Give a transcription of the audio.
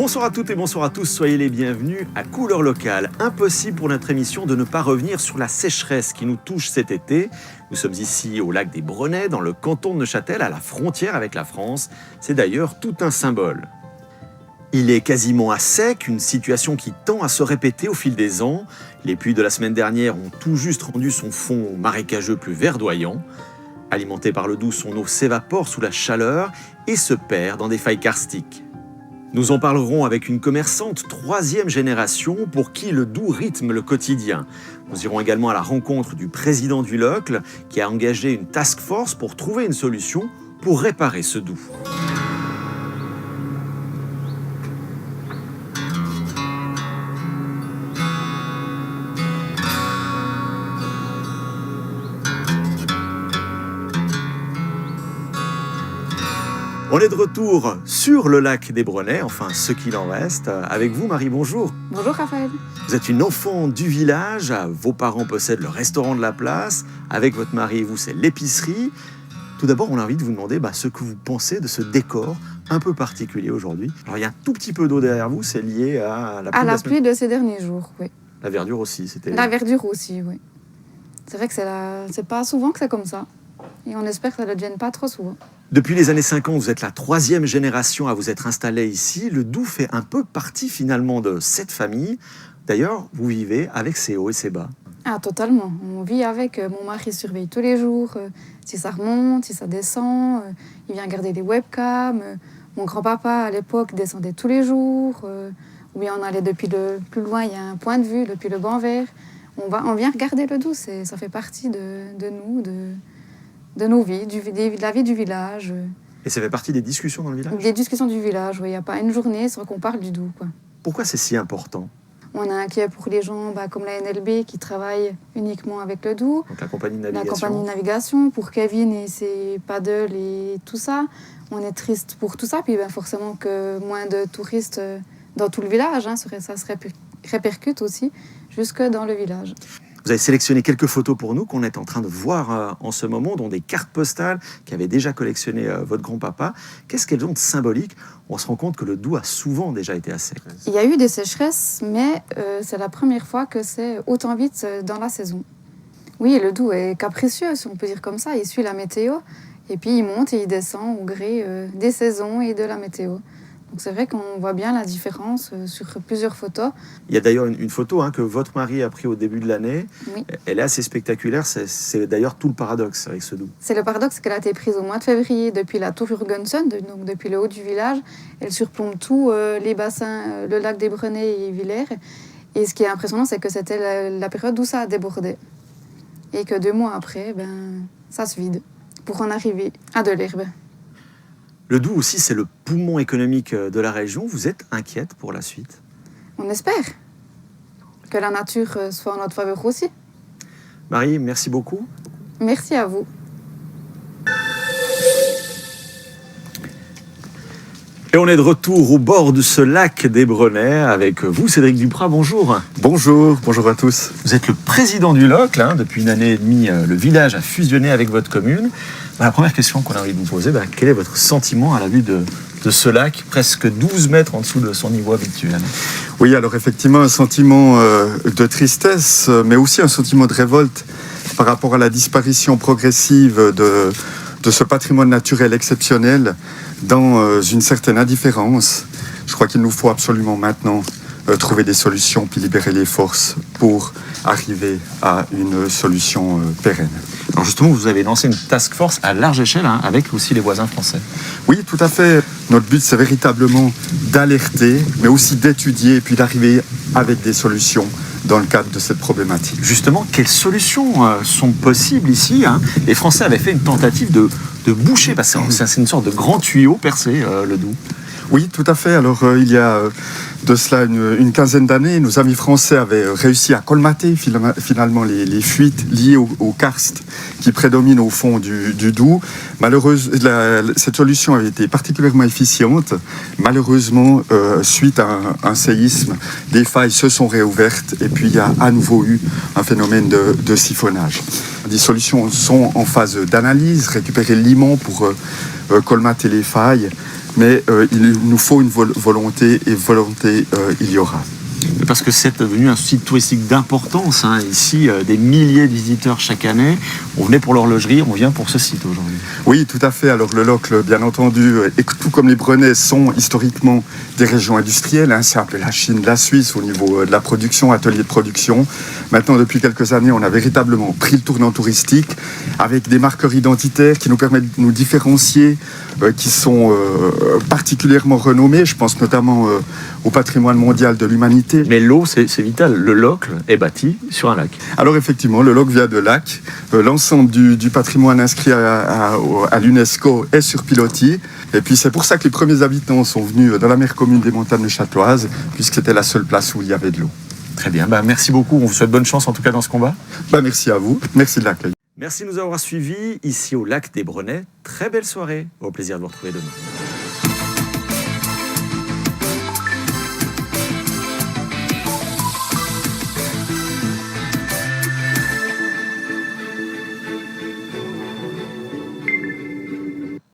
Bonsoir à toutes et bonsoir à tous, soyez les bienvenus à Couleurs Locales. Impossible pour notre émission de ne pas revenir sur la sécheresse qui nous touche cet été. Nous sommes ici au lac des Brenets, dans le canton de Neuchâtel, à la frontière avec la France. C'est d'ailleurs tout un symbole. Il est quasiment à sec, une situation qui tend à se répéter au fil des ans. Les pluies de la semaine dernière ont tout juste rendu son fond marécageux plus verdoyant. Alimenté par le Doubs, son eau s'évapore sous la chaleur et se perd dans des failles karstiques. Nous en parlerons avec une commerçante troisième génération pour qui le Doubs rythme le quotidien. Nous irons également à la rencontre du président du Locle qui a engagé une task force pour trouver une solution pour réparer ce Doubs. On est de retour sur le lac des Brenets, enfin ce qu'il en reste. Avec vous, Marie, bonjour. Bonjour, Raphaël. Vous êtes une enfant du village, vos parents possèdent le restaurant de la place. Avec votre mari et vous, c'est l'épicerie. Tout d'abord, on a envie de vous demander ce que vous pensez de ce décor un peu particulier aujourd'hui. Alors, il y a un tout petit peu d'eau derrière vous, c'est lié à la pluie, pluie de ces derniers jours, oui. La verdure aussi, c'était... La verdure aussi, oui. C'est vrai que c'est pas souvent que c'est comme ça. Et on espère que ça ne devienne pas trop souvent. Depuis les années 50, vous êtes la troisième génération à vous être installée ici. Le Doubs fait un peu partie finalement de cette famille. D'ailleurs, vous vivez avec ses hauts et ses bas. Ah, totalement. On vit avec. Mon mari surveille tous les jours. Si ça remonte, si ça descend. Il vient garder des webcams. Mon grand-papa, à l'époque, descendait tous les jours. Ou bien on allait depuis le plus loin, il y a un point de vue, depuis le banc vert. On vient regarder le Doubs. Ça fait partie de nous, de nos vies, de la vie du village. Et ça fait partie des discussions dans le village ? Des discussions du village, oui. Il n'y a pas une journée sans qu'on parle du Doubs, quoi. Pourquoi c'est si important ? On est inquiet pour les gens comme la NLB qui travaillent uniquement avec le Doubs. Donc la compagnie de navigation. La compagnie de navigation, pour Kevin et ses paddles et tout ça. On est triste pour tout ça. Puis forcément que moins de touristes dans tout le village, ça se répercute aussi jusque dans le village. Vous avez sélectionné quelques photos pour nous qu'on est en train de voir en ce moment, dont des cartes postales qu'avait déjà collectionnées votre grand-papa. Qu'est-ce qu'elles ont de symbolique ? On se rend compte que le Doubs a souvent déjà été à sec. Il y a eu des sécheresses, mais c'est la première fois que c'est autant vite dans la saison. Oui, le Doubs est capricieux, si on peut dire comme ça. Il suit la météo, et puis il monte et il descend au gré des saisons et de la météo. Donc c'est vrai qu'on voit bien la différence sur plusieurs photos. Il y a d'ailleurs une photo que votre mari a prise au début de l'année. Oui. Elle est assez spectaculaire. C'est d'ailleurs tout le paradoxe avec ce Doubs. C'est le paradoxe qu'elle a été prise au mois de février depuis la tour Urgensen, donc depuis le haut du village. Elle surplombe tous les bassins, le lac des Brenets et Villers. Et ce qui est impressionnant, c'est que c'était la période où ça a débordé. Et que 2 mois après, ça se vide pour en arriver à de l'herbe. Le Doubs aussi, c'est le poumon économique de la région. Vous êtes inquiète pour la suite ? On espère que la nature soit en notre faveur aussi. Marie, merci beaucoup. Merci à vous. Et on est de retour au bord de ce lac des Brenets avec vous, Cédric Duprat. Bonjour. Bonjour à tous. Vous êtes le président du Locle. Depuis une année et demie, le village a fusionné avec votre commune. La première question qu'on a envie de vous poser, quel est votre sentiment à la vue de ce lac, presque 12 mètres en dessous de son niveau habituel ? Oui, alors effectivement, un sentiment de tristesse, mais aussi un sentiment de révolte par rapport à la disparition progressive de ce patrimoine naturel exceptionnel dans une certaine indifférence. Je crois qu'il nous faut absolument maintenant trouver des solutions puis libérer les forces pour arriver à une solution pérenne. Alors justement, vous avez lancé une task force à large échelle avec aussi les voisins français. Oui, tout à fait. Notre but, c'est véritablement d'alerter, mais aussi d'étudier et puis d'arriver avec des solutions dans le cadre de cette problématique. Justement, quelles solutions sont possibles ici ? Les Français avaient fait une tentative de boucher, parce que c'est une sorte de grand tuyau percé, le Doubs. Oui, tout à fait. Alors, il y a de cela une quinzaine d'années, nos amis français avaient réussi à colmater finalement les fuites liées au karst qui prédomine au fond du Doubs. Malheureusement, cette solution avait été particulièrement efficiente. Malheureusement, suite à un séisme, des failles se sont réouvertes et puis il y a à nouveau eu un phénomène de siphonnage. Des solutions sont en phase d'analyse, récupérer le limon pour colmater les failles, mais il nous faut une volonté, et volonté, il y aura. Parce que c'est devenu un site touristique d'importance. Ici, des milliers de visiteurs chaque année. On venait pour l'horlogerie, on vient pour ce site aujourd'hui. Oui, tout à fait. Alors le Locle, bien entendu, et tout comme les Brenets, sont historiquement des régions industrielles. C'est un peu la Chine, la Suisse au niveau de la production, atelier de production. Maintenant, depuis quelques années, on a véritablement pris le tournant touristique avec des marqueurs identitaires qui nous permettent de nous différencier, qui sont particulièrement renommés. Je pense notamment au patrimoine mondial de l'humanité. Mais l'eau, c'est vital. Le Locle est bâti sur un lac. Alors effectivement, le Locle vient de lac. L'ensemble du patrimoine inscrit à l'UNESCO est sur pilotis. Et puis c'est pour ça que les premiers habitants sont venus dans la mer commune des montagnes châtoises, puisque c'était la seule place où il y avait de l'eau. Très bien, merci beaucoup. On vous souhaite bonne chance en tout cas dans ce combat. Merci à vous. Merci de l'accueil. Merci de nous avoir suivis ici au lac des Brenets. Très belle soirée. Au plaisir de vous retrouver demain.